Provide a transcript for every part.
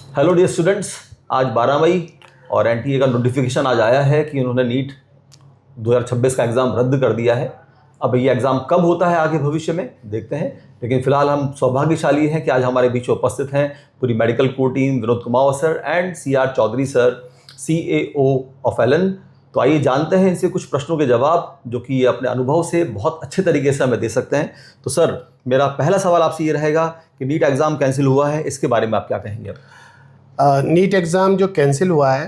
Hello dear students, आज 12 मई और NTA का नोटिफिकेशन आज आया है कि उन्होंने नीट 2026 का एग्ज़ाम रद्द कर दिया है। अब ये एग्ज़ाम कब होता है आगे भविष्य में देखते हैं, लेकिन फ़िलहाल हम सौभाग्यशाली हैं कि आज हमारे बीच उपस्थित हैं पूरी medical core team, Vinod Kumar sir and CR Chaudhary sir, CAO of Allen. तो आइए जानते हैं इनसे कुछ प्रश्नों के जवाब जो कि ये अपने अनुभव से बहुत अच्छे तरीके से हमें दे सकते हैं। तो सर, मेरा पहला सवाल आपसे ये रहेगा कि नीट एग्ज़ाम कैंसिल हुआ है, इसके बारे में आप क्या कहेंगे? नीट एग्ज़ाम जो कैंसिल हुआ है,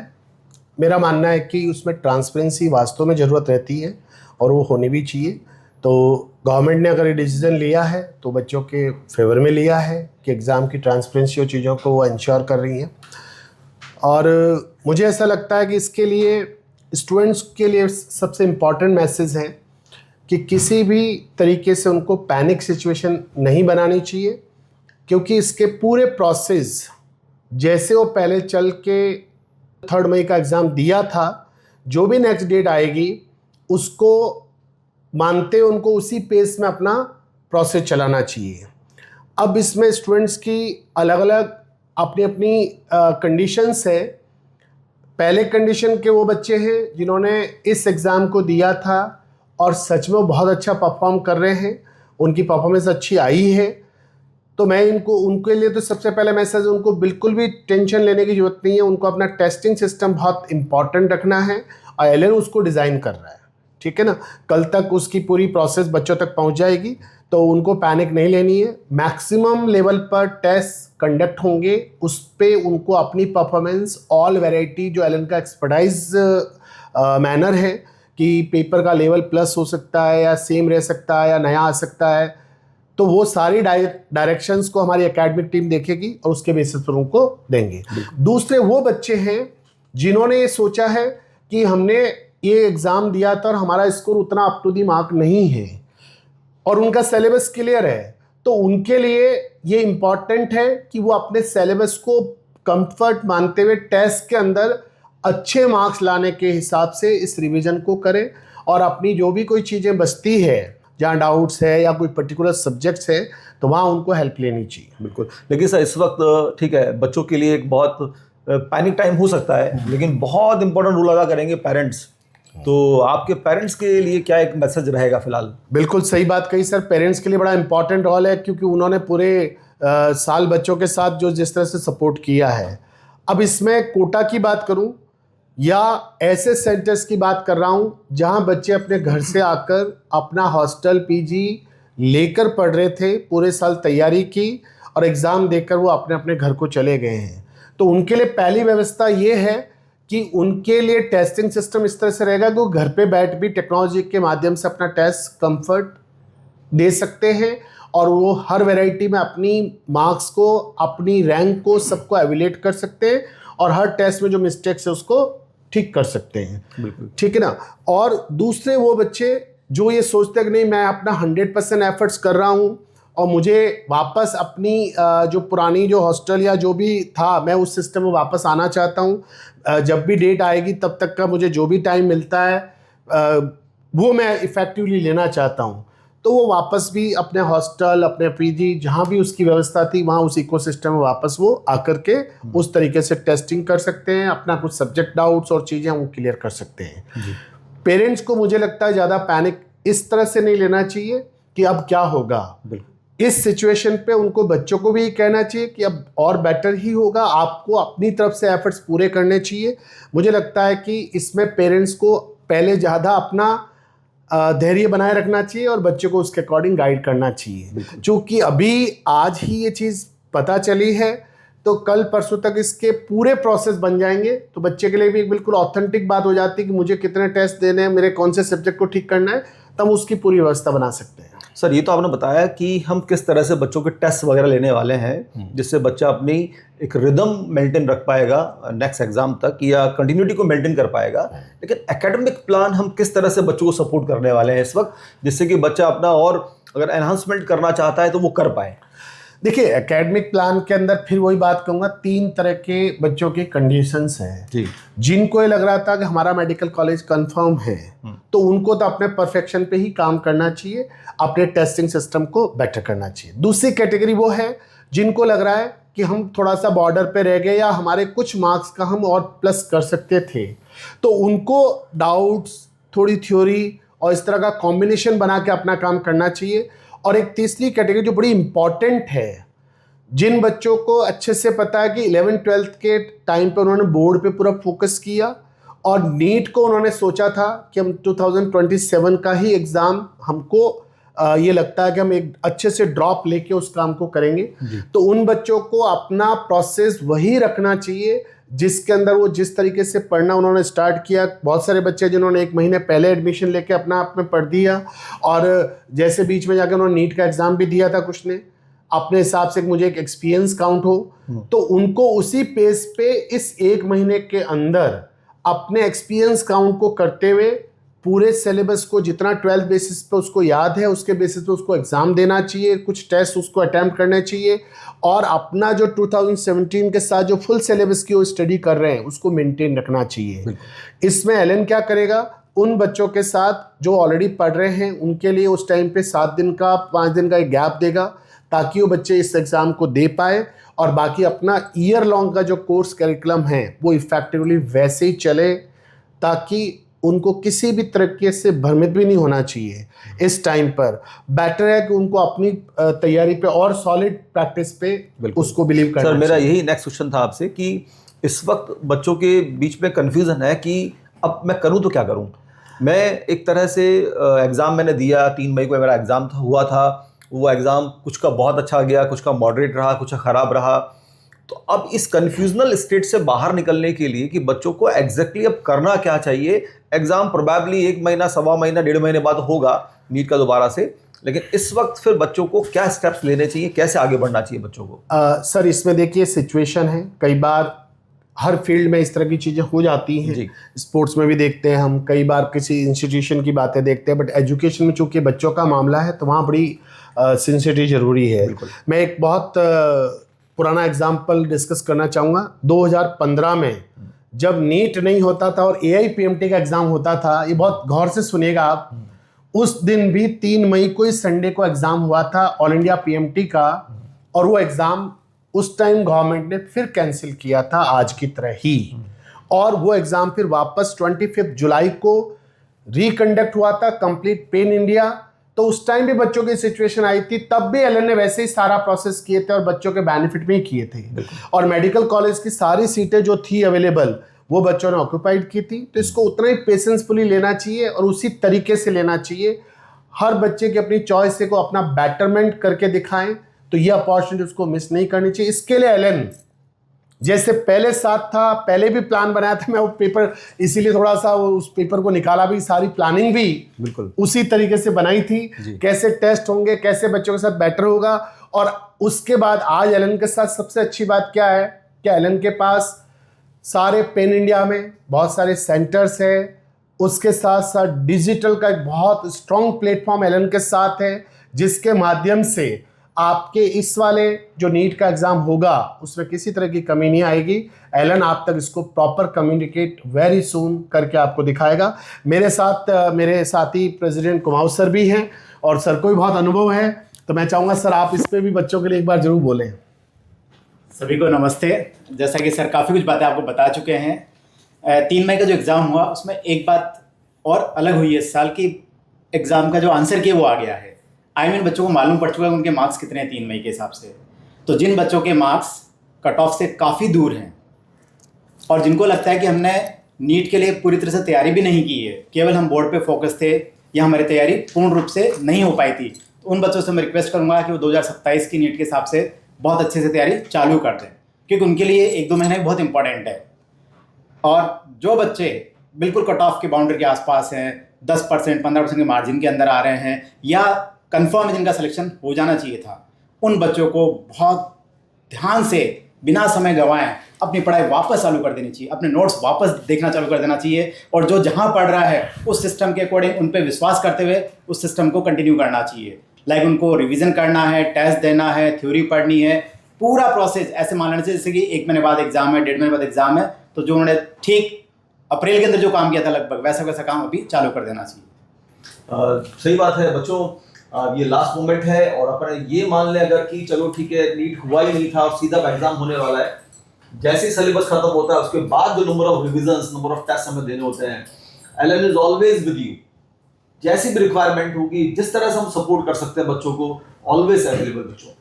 मेरा मानना है कि उसमें ट्रांसपेरेंसी वास्तव में ज़रूरत रहती है और वो होनी भी चाहिए। तो गवर्नमेंट ने अगर ये डिसीजन लिया है तो बच्चों के फेवर में लिया है कि एग्ज़ाम की ट्रांसपेरेंसी और चीज़ों को वो इंश्योर कर रही हैं। और मुझे ऐसा लगता है कि इसके लिए स्टूडेंट्स के लिए सबसे इम्पॉर्टेंट मैसेज है कि किसी भी तरीके से उनको पैनिक सिचुएशन नहीं बनानी चाहिए, क्योंकि इसके पूरे प्रोसेस जैसे वो पहले चल के 3 मई का एग्ज़ाम दिया था, जो भी नेक्स्ट डेट आएगी उसको मानते उनको उसी पेस में अपना प्रोसेस चलाना चाहिए। अब इसमें स्टूडेंट्स की अलग अलग अपनी अपनी कंडीशंस है। पहले कंडीशन के वो बच्चे हैं जिन्होंने इस एग्ज़ाम को दिया था और सच में वो बहुत अच्छा परफॉर्म कर रहे हैं, उनकी परफॉर्मेंस अच्छी आई है। तो मैं उनके लिए तो सबसे पहले मैसेज, उनको बिल्कुल भी टेंशन लेने की ज़रूरत नहीं है। उनको अपना टेस्टिंग सिस्टम बहुत इंपॉर्टेंट रखना है और एलन उसको डिज़ाइन कर रहा है, ठीक है ना। कल तक उसकी पूरी प्रोसेस बच्चों तक पहुंच जाएगी, तो उनको पैनिक नहीं लेनी है। मैक्सिमम लेवल पर टेस्ट कंडक्ट होंगे, उस पर उनको अपनी परफॉर्मेंस ऑल वैरायटी जो एलन का एक्सपर्टाइज मैनर है कि पेपर का लेवल प्लस हो सकता है या सेम रह सकता है या नया आ सकता है, तो वो सारी डायरेक्शंस को हमारी एकेडमिक टीम देखेगी और उसके बेसिस पर उनको देंगे। दूसरे वो बच्चे हैं जिन्होंने ये सोचा है कि हमने ये एग्ज़ाम दिया था और हमारा स्कोर उतना अप टू दी मार्क नहीं है और उनका सिलेबस क्लियर है, तो उनके लिए ये इम्पॉर्टेंट है कि वो अपने सिलेबस को कंफर्ट मानते हुए टेस्ट के अंदर अच्छे मार्क्स लाने के हिसाब से इस रिवीजन को करें और अपनी जो भी कोई चीज़ें बचती है, जहाँ डाउट्स है या कोई पर्टिकुलर सब्जेक्ट्स है, तो वहाँ उनको हेल्प लेनी चाहिए। बिल्कुल। लेकिन सर, इस वक्त ठीक है, बच्चों के लिए एक बहुत पैनिक टाइम हो सकता है, लेकिन बहुत इंपॉर्टेंट रोल अदा करेंगे पेरेंट्स। तो आपके पेरेंट्स के लिए क्या एक मैसेज रहेगा फिलहाल? बिल्कुल सही बात कही सर, पेरेंट्स के लिए बड़ा इंपॉर्टेंट रोल है, क्योंकि उन्होंने पूरे साल बच्चों के साथ जो जिस तरह से सपोर्ट किया है। अब इसमें कोटा की बात करूं या ऐसे सेंटर्स की बात कर रहा हूं जहां बच्चे अपने घर से आकर अपना हॉस्टल PG लेकर पढ़ रहे थे, पूरे साल तैयारी की और एग्ज़ाम देकर वो अपने अपने घर को चले गए हैं, तो उनके लिए पहली व्यवस्था ये है कि उनके लिए टेस्टिंग सिस्टम इस तरह से रहेगा कि वो घर पे बैठ भी टेक्नोलॉजी के माध्यम से अपना टेस्ट कंफर्ट दे सकते हैं और वो हर वैरायटी में अपनी मार्क्स को, अपनी रैंक को, सबको एवेल्यूएट कर सकते हैं और हर टेस्ट में जो मिस्टेक्स है उसको ठीक कर सकते हैं, ठीक है ना। और दूसरे वो बच्चे जो ये सोचते हैं कि नहीं, मैं अपना 100% एफर्ट्स कर रहा हूँ और मुझे वापस अपनी जो पुरानी जो हॉस्टल या जो भी था, मैं उस सिस्टम में वापस आना चाहता हूँ। जब भी डेट आएगी तब तक का मुझे जो भी टाइम मिलता है वो मैं इफ़ेक्टिवली लेना चाहता हूँ, तो वो वापस भी अपने हॉस्टल, अपने PG जहाँ भी उसकी व्यवस्था थी वहाँ उस इकोसिस्टम में वापस वो आकर के उस तरीके से टेस्टिंग कर सकते हैं, अपना कुछ सब्जेक्ट डाउट्स और चीज़ें वो क्लियर कर सकते हैं। पेरेंट्स को मुझे लगता है ज़्यादा पैनिक इस तरह से नहीं लेना चाहिए कि अब क्या होगा। इस सिचुएशन पे उनको, बच्चों को भी कहना चाहिए कि अब और बेटर ही होगा, आपको अपनी तरफ से एफर्ट्स पूरे करने चाहिए। मुझे लगता है कि इसमें पेरेंट्स को पहले ज़्यादा अपना धैर्य बनाए रखना चाहिए और बच्चे को उसके अकॉर्डिंग गाइड करना चाहिए। क्योंकि अभी आज ही ये चीज़ पता चली है, तो कल परसों तक इसके पूरे प्रोसेस बन जाएंगे, तो बच्चे के लिए भी एक बिल्कुल ऑथेंटिक बात हो जाती है कि मुझे कितने टेस्ट देने हैं, मेरे कौन से सब्जेक्ट को ठीक करना है, तब उसकी पूरी व्यवस्था बना सकते हैं। सर, ये तो आपने बताया कि हम किस तरह से बच्चों के टेस्ट वगैरह लेने वाले हैं, जिससे बच्चा अपनी एक रिदम मेंटेन रख पाएगा नेक्स्ट एग्जाम तक या कंटिन्यूटी को मेंटेन कर पाएगा। लेकिन एकेडमिक प्लान हम किस तरह से बच्चों को सपोर्ट करने वाले हैं इस वक्त, जिससे कि बच्चा अपना और अगर एनहांसमेंट करना चाहता है तो वो कर पाए? देखिए, एकेडमिक प्लान के अंदर फिर वही बात कहूँगा, 3 तरह के बच्चों की कंडीशंस हैं जी। जिनको ये लग रहा था कि हमारा मेडिकल कॉलेज कंफर्म है, तो उनको तो अपने परफेक्शन पे ही काम करना चाहिए, अपने टेस्टिंग सिस्टम को बेटर करना चाहिए। दूसरी कैटेगरी वो है जिनको लग रहा है कि हम थोड़ा सा बॉर्डर पे रह गए या हमारे कुछ मार्क्स का हम और प्लस कर सकते थे, तो उनको डाउट्स, थोड़ी थ्योरी और इस तरह का कॉम्बिनेशन बना के अपना काम करना चाहिए। और एक तीसरी कैटेगरी जो बड़ी इंपॉर्टेंट है, जिन बच्चों को अच्छे से पता है कि 11th-12th के टाइम पे उन्होंने बोर्ड पे पूरा फोकस किया और नीट को उन्होंने सोचा था कि हम 2027 का ही एग्ज़ाम हमको ये लगता है कि हम एक अच्छे से ड्रॉप लेके उस काम को करेंगे, तो उन बच्चों को अपना प्रोसेस वही रखना चाहिए जिसके अंदर वो जिस तरीके से पढ़ना उन्होंने स्टार्ट किया। बहुत सारे बच्चे जिन्होंने 1 महीने पहले एडमिशन लेके अपना आप में पढ़ दिया और जैसे बीच में जाकर उन्होंने नीट का एग्ज़ाम भी दिया था, कुछ ने अपने हिसाब से मुझे एक एक्सपीरियंस काउंट हो, तो उनको उसी पेस पे इस 1 महीने के अंदर अपने एक्सपीरियंस काउंट को करते हुए पूरे सिलेबस को जितना 12th बेसिस पे उसको याद है उसके बेसिस पे उसको एग्ज़ाम देना चाहिए, कुछ टेस्ट उसको अटैम्प्ट करने चाहिए और अपना जो 2017 के साथ जो फुल सिलेबस की वो स्टडी कर रहे हैं उसको मेंटेन रखना चाहिए। इसमें एलन क्या करेगा, उन बच्चों के साथ जो ऑलरेडी पढ़ रहे हैं उनके लिए उस टाइम पे 7 दिन का 5 दिन का एक गैप देगा ताकि वो बच्चे इस एग्ज़ाम को दे पाए और बाकी अपना ईयर लॉन्ग का जो कोर्स करिकुलम है वो इफेक्टिवली वैसे ही चले ताकि उनको किसी भी तरीके से भ्रमित भी नहीं होना चाहिए। इस टाइम पर बेटर है कि उनको अपनी तैयारी पे और सॉलिड प्रैक्टिस पे उसको बिलीव करना। सर मेरा यही नेक्स्ट क्वेश्चन था आपसे कि इस वक्त बच्चों के बीच में कन्फ्यूज़न है कि अब मैं करूं तो क्या करूं। मैं एक तरह से एग्ज़ाम मैंने दिया, 3 मई को मेरा एग्ज़ाम हुआ था, वो एग्ज़ाम कुछ का बहुत अच्छा गया, कुछ का मॉडरेट रहा, कुछ का ख़राब रहा। तो अब इस कन्फ्यूजनल स्टेट से बाहर निकलने के लिए कि बच्चों को एग्जैक्टली अब करना क्या चाहिए, एग्ज़ाम प्रोबेबली 1 महीना, सवा महीना, 1.5 महीने बाद होगा नीट का दोबारा से, लेकिन इस वक्त फिर बच्चों को क्या स्टेप्स लेने चाहिए, कैसे आगे बढ़ना चाहिए बच्चों को? सर इसमें देखिए सिचुएशन है, कई बार हर फील्ड में इस तरह की चीज़ें हो जाती हैं, स्पोर्ट्स में भी देखते हैं हम, कई बार किसी इंस्टीट्यूशन की बातें देखते हैं, बट एजुकेशन में चूँकि बच्चों का मामला है तो वहाँ बड़ी सिंसिटिविटी ज़रूरी है। मैं एक बहुत पुराना एग्जाम्पल डिस्कस करना चाहूँगा। 2015 में जब नीट नहीं होता था और AIPMT का एग्ज़ाम होता था, ये बहुत गौर से सुनिएगा आप, उस दिन भी 3 मई को इस संडे को एग्ज़ाम हुआ था ऑल इंडिया PMT का, और वो एग्ज़ाम उस टाइम गवर्नमेंट ने फिर कैंसिल किया था आज की तरह ही, और वो एग्ज़ाम फिर वापस 25 जुलाई को रिकंडक्ट हुआ था कंप्लीट पेन इंडिया। तो उस टाइम भी बच्चों की सिचुएशन आई थी, तब भी एलन ने वैसे ही सारा प्रोसेस किए थे और बच्चों के बेनिफिट में ही किए थे, और मेडिकल कॉलेज की सारी सीटें जो थी अवेलेबल वो बच्चों ने ऑक्यूपाइड की थी। तो इसको उतना ही पेशेंसफुली लेना चाहिए और उसी तरीके से लेना चाहिए। हर बच्चे की अपनी चॉइस को अपना बेटरमेंट करके दिखाएं, तो ये अपॉर्चुनिटी उसको मिस नहीं करनी चाहिए। इसके लिए एलन जैसे पहले साथ था, पहले भी प्लान बनाया था, मैं वो पेपर इसीलिए थोड़ा सा उस पेपर को निकाला भी, सारी प्लानिंग भी बिल्कुल उसी तरीके से बनाई थी, कैसे टेस्ट होंगे, कैसे बच्चों के साथ बेटर होगा। और उसके बाद आज एलन के साथ सबसे अच्छी बात क्या है कि एलन के पास सारे पेन इंडिया में बहुत सारे सेंटर्स है, उसके साथ साथ डिजिटल का एक बहुत स्ट्रॉन्ग प्लेटफॉर्म एलन के साथ है, जिसके माध्यम से आपके इस वाले जो नीट का एग्ज़ाम होगा उसमें किसी तरह की कमी नहीं आएगी। एलन आप तक इसको प्रॉपर कम्युनिकेट वेरी सून करके आपको दिखाएगा। मेरे साथ मेरे साथी प्रेसिडेंट कुमाऊं सर भी हैं और सर को भी बहुत अनुभव है, तो मैं चाहूँगा सर आप इस पर भी बच्चों के लिए एक बार ज़रूर बोलें। सभी को नमस्ते। जैसा कि सर काफ़ी कुछ बातें आपको बता चुके हैं। 3 मई का जो एग्ज़ाम हुआ उसमें एक बात और अलग हुई है इस साल की, एग्ज़ाम का जो आंसर किया वो आ गया है। बच्चों को मालूम पड़ चुका है उनके मार्क्स कितने हैं 3 मई के हिसाब से। तो जिन बच्चों के मार्क्स कट ऑफ से काफ़ी दूर हैं और जिनको लगता है कि हमने नीट के लिए पूरी तरह से तैयारी भी नहीं की है, केवल हम बोर्ड पे फोकस थे या हमारी तैयारी पूर्ण रूप से नहीं हो पाई थी, तो उन बच्चों से मैं रिक्वेस्ट करूँगा कि वो 2027 की नीट के हिसाब से बहुत अच्छे से तैयारी चालू कर दें, क्योंकि उनके लिए 1-2 महीने बहुत इंपॉर्टेंट है। और जो बच्चे बिल्कुल कट ऑफ के बाउंड्री के आसपास हैं, 10% 15% के मार्जिन के अंदर आ रहे हैं या कंफर्म जिनका सिलेक्शन हो जाना चाहिए था, उन बच्चों को बहुत ध्यान से बिना समय गंवाएं अपनी पढ़ाई वापस चालू कर देनी चाहिए, अपने नोट्स वापस देखना चालू कर देना चाहिए, और जो जहां पढ़ रहा है उस सिस्टम के अकॉर्डिंग उन पे विश्वास करते हुए उस सिस्टम को कंटिन्यू करना चाहिए। लाइक उनको रिवीजन करना है, टेस्ट देना है, थ्योरी पढ़नी है, पूरा प्रोसेस ऐसे मान लेना चाहिए जैसे कि 1 महीने बाद एग्जाम है, 1.5 महीने बाद एग्जाम है। तो जो उन्होंने ठीक अप्रैल के अंदर जो काम किया था लगभग वैसा वैसा काम अभी चालू कर देना चाहिए। सही बात है। बच्चों ये लास्ट मोमेंट है और अपन ये मान लें अगर कि चलो ठीक है नीट हुआ ही नहीं था और सीधा एग्जाम होने वाला है, जैसे ही सिलेबस खत्म होता है उसके बाद जो number of revisions, number of test हमें देने होते हैं, Allen is always with you. जैसी भी रिक्वायरमेंट होगी, जिस तरह से हम सपोर्ट कर सकते हैं बच्चों को, ऑलवेज अवेलेबल बच्चों।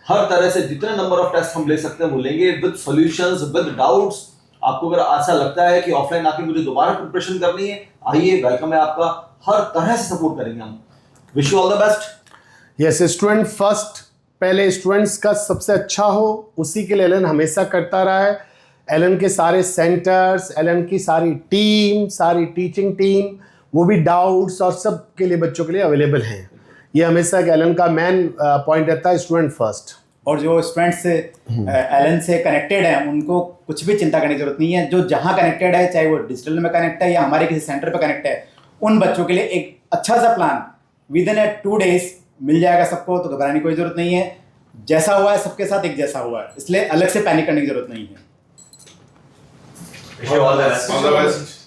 हर तरह से जितने नंबर ऑफ टेस्ट हम ले सकते हैं वो लेंगे, विद सॉल्यूशंस, विद डाउट्स। आपको अगर ऐसा लगता है कि ऑफलाइन आके मुझे दोबारा प्रिपरेशन करनी है, आइए, वेलकम है आपका, हर तरह से सपोर्ट करेंगे हम। Wish you all the best. Yes, student first, पहले स्टूडेंट्स का सबसे अच्छा हो, उसी के लिए एलन हमेशा करता रहा है। एलन के सारे सेंटर्स, एलन की सारी टीम, सारी टीचिंग टीम, वो भी डाउट्स और सब के लिए बच्चों के लिए अवेलेबल हैं। ये हमेशा एलन का मेन पॉइंट रहता है, स्टूडेंट फर्स्ट। और जो स्टूडेंट्स एलन से कनेक्टेड हैं उनको कुछ भी चिंता करने की जरूरत नहीं है। जो जहाँ कनेक्टेड है, चाहे वो डिजिटल में कनेक्ट है या हमारे किसी सेंटर पे कनेक्ट है, उन बच्चों के लिए एक अच्छा सा प्लान विद इन 2 days मिल जाएगा सबको, तो घबराने की कोई जरूरत नहीं है। जैसा हुआ है सबके साथ एक जैसा हुआ है, इसलिए अलग से पैनिक करने की जरूरत नहीं है। Wish you all the best. All the best.